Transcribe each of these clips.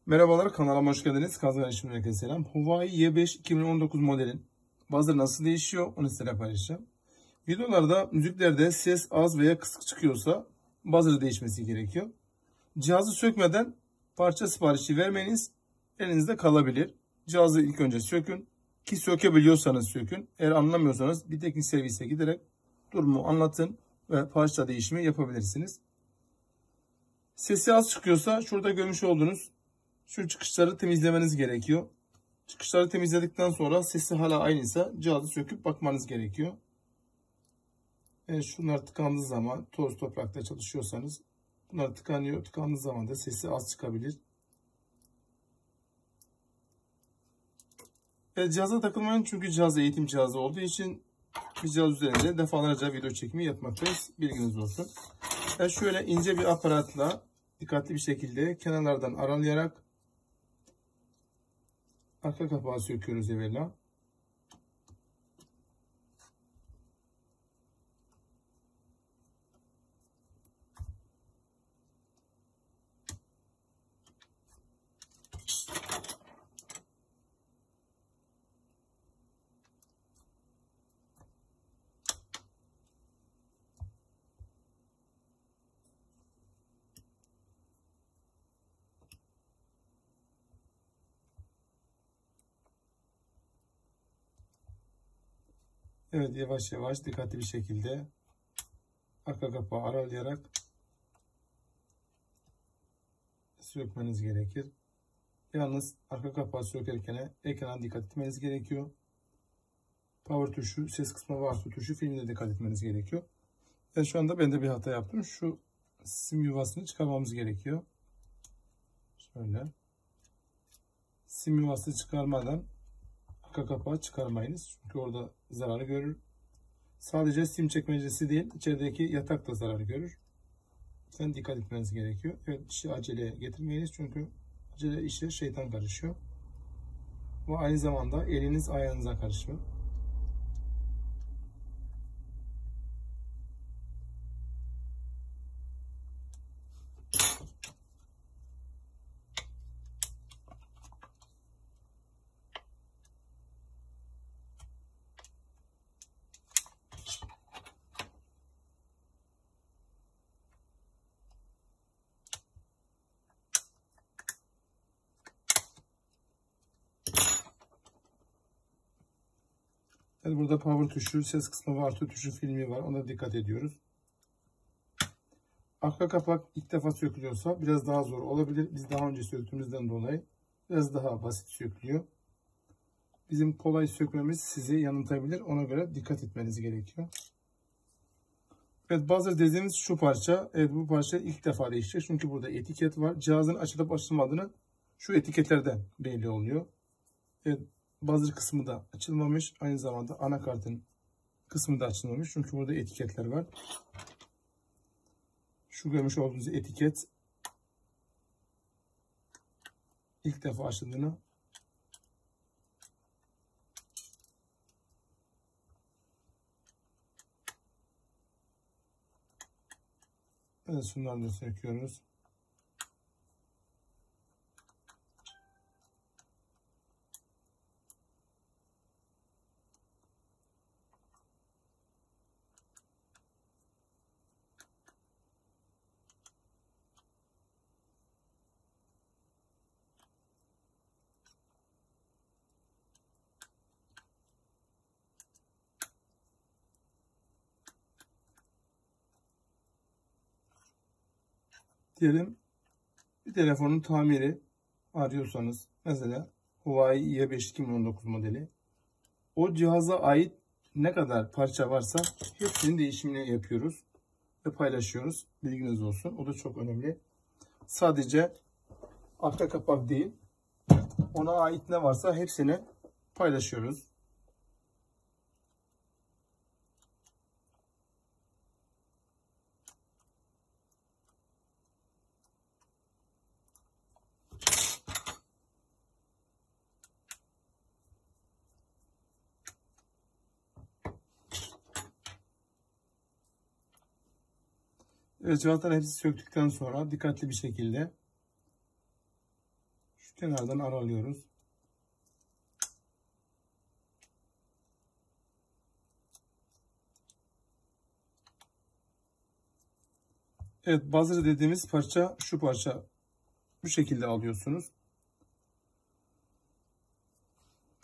Merhabalar, kanalıma hoş geldiniz. Kazan işimden herkese selam. Huawei Y5 2019 modelin buzzer nasıl değişiyor onu sizlere paylaşacağım. Videolarda müziklerde ses az veya kısık çıkıyorsa buzzer değişmesi gerekiyor. Cihazı sökmeden parça siparişi vermeniz elinizde kalabilir. Cihazı ilk önce sökün ki sökebiliyorsanız sökün. Eğer anlamıyorsanız bir teknik servise giderek durumu anlatın ve parça değişimi yapabilirsiniz. Sesi az çıkıyorsa şurada görmüş olduğunuz şu çıkışları temizlemeniz gerekiyor. Çıkışları temizledikten sonra sesi hala aynıysa cihazı söküp bakmanız gerekiyor. Evet, şunlar tıkandığı zaman toz toprakta çalışıyorsanız bunlar tıkanıyor. Tıkandığı zaman da sesi az çıkabilir. Evet, cihaza takılmayın çünkü cihaz eğitim cihazı olduğu için biz cihaz üzerinde defalarca video çekimi yapmaktayız. Bilginiz olsun. Evet, şöyle ince bir aparatla dikkatli bir şekilde kenarlardan aralayarak arka kapağı söküyoruz evvela. Evet, yavaş yavaş dikkatli bir şekilde arka kapağı aralayarak sökmeniz gerekir. Yalnız arka kapağı sökerken ekrana dikkat etmeniz gerekiyor. Power tuşu, ses kısmı ve artı tuşu, filmde dikkat etmeniz gerekiyor. Ve şu anda ben de bir hata yaptım. Şu sim yuvasını çıkarmamız gerekiyor. Şöyle. Sim yuvasını çıkarmadan arka kapağı çıkarmayınız. Çünkü orada zararı görür. Sadece sim çekmecesi değil, içerideki yatak da zarar görür. Lütfen dikkat etmeniz gerekiyor. Evet, işi aceleye getirmeyiniz çünkü acele işe şeytan karışıyor. Ve aynı zamanda eliniz ayağınıza karışıyor. Evet, burada power tuşu, ses kısmı ve artı tuşu, filmi var. Ona dikkat ediyoruz. Arka kapak ilk defa sökülüyorsa biraz daha zor olabilir. Biz daha önce söktüğümüzden dolayı biraz daha basit sökülüyor. Bizim kolay sökmemiz sizi yanıltabilir. Ona göre dikkat etmeniz gerekiyor. Evet, buzzer dediğimiz şu parça. Evet, bu parça ilk defa değişecek. Çünkü burada etiket var. Cihazın açılıp açılmadığını şu etiketlerden belli oluyor. Evet, buzzer kısmı da açılmamış. Aynı zamanda anakartın kısmı da açılmamış. Çünkü burada etiketler var. Şu görmüş olduğunuz etiket ilk defa açıldığını evet, şunları da söküyoruz. Diyelim bir telefonun tamiri arıyorsanız, mesela Huawei Y5 2019 modeli, o cihaza ait ne kadar parça varsa hepsinin değişimini yapıyoruz ve paylaşıyoruz. Bilginiz olsun. O da çok önemli. Sadece arka kapak değil, ona ait ne varsa hepsini paylaşıyoruz. Evet, cihazları hepsi söktükten sonra dikkatli bir şekilde Şu kenardan aralıyoruz. Evet, buzzer dediğimiz parça şu parça. Bu şekilde alıyorsunuz.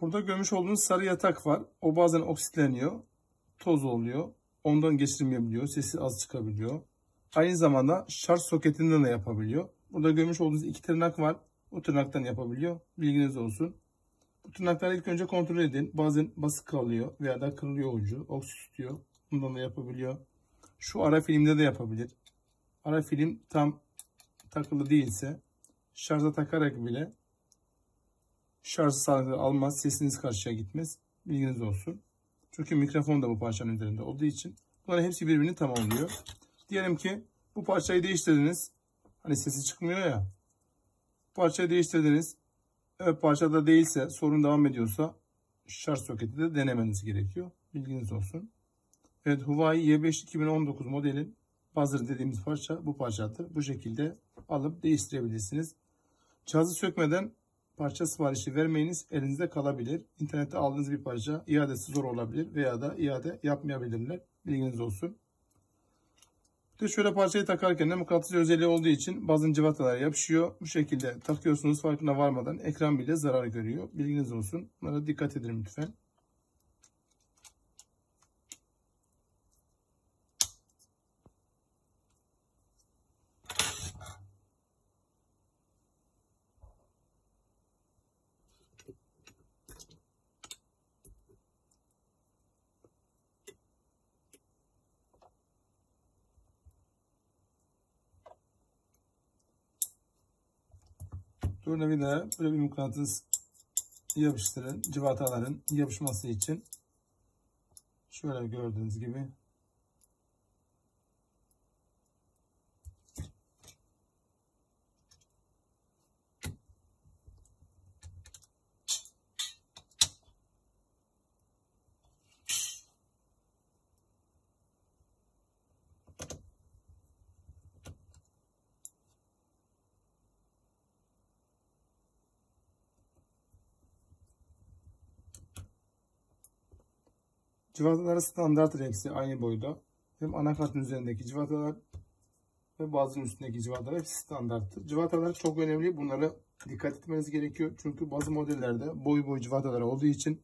Burada görmüş olduğunuz sarı yatak var. O bazen oksitleniyor. Toz oluyor. Ondan geçirmeyebiliyor. Sesi az çıkabiliyor. Aynı zamanda şarj soketinden de yapabiliyor. Burada görmüş olduğunuz 2 tırnak var. O tırnaktan yapabiliyor. Bilginiz olsun. Bu tırnakları ilk önce kontrol edin. Bazen basık kalıyor veya da kırılıyor ucu. Oksi tutuyor. Bundan da yapabiliyor. Şu ara filmde de yapabilir. Ara film tam takılı değilse şarja takarak bile şarjı sağlıklı almaz. Sesiniz karşıya gitmez. Bilginiz olsun. Çünkü mikrofon da bu parçanın üzerinde olduğu için bunların hepsi birbirini tamamlıyor. Diyelim ki bu parçayı değiştirdiniz. Hani sesi çıkmıyor ya. Parçayı değiştirdiniz. Evet, parçada değilse, sorun devam ediyorsa şarj soketi de denemeniz gerekiyor. Bilginiz olsun. Evet, Huawei Y5 2019 modelin buzzer dediğimiz parça bu parçadır. Bu şekilde alıp değiştirebilirsiniz. Cihazı sökmeden parça siparişi vermeyiniz, elinizde kalabilir. İnternette aldığınız bir parça iadesi zor olabilir veya da iade yapmayabilirler. Bilginiz olsun. Bir de şöyle parçayı takarken de mıknatıs özelliği olduğu için bazı cıvatalar yapışıyor. Bu şekilde takıyorsunuz, farkına varmadan ekran bile zarar görüyor. Bilginiz olsun. Bunlara dikkat edin lütfen. Tornavidaya böyle bir mıknatıs yapıştırın. Cıvataların yapışması için. Şöyle gördüğünüz gibi. Cıvataları standart hepsi aynı boyda. Hem anakartın üzerindeki cıvatalar ve bazının üstündeki cıvatalar hepsi standarttır. Cıvatalar çok önemli. Bunlara dikkat etmeniz gerekiyor. Çünkü bazı modellerde boy cıvatalar olduğu için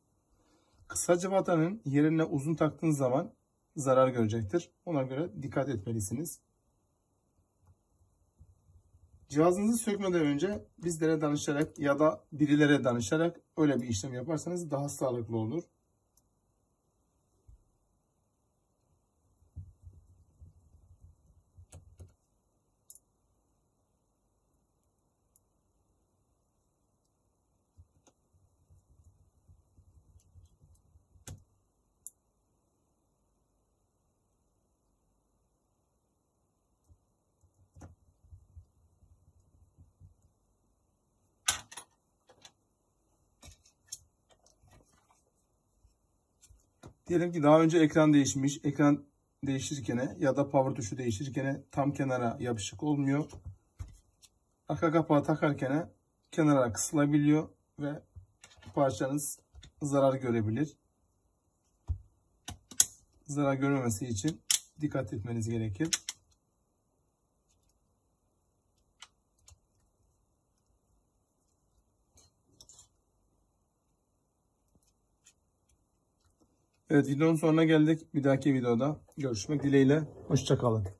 kısa cıvatanın yerine uzun taktığınız zaman zarar görecektir. Ona göre dikkat etmelisiniz. Cihazınızı sökmeden önce bizlere danışarak ya da birilere danışarak öyle bir işlem yaparsanız daha sağlıklı olur. Diyelim ki daha önce ekran değişmiş. Ekran değişirken ya da power tuşu değişirken tam kenara yapışık olmuyor. Arka kapağı takarken kenara kısılabiliyor ve parçanız zarar görebilir. Zarar görmemesi için dikkat etmeniz gerekir. Evet, videonun sonuna geldik. Bir dahaki videoda görüşmek dileğiyle. Hoşça kalın.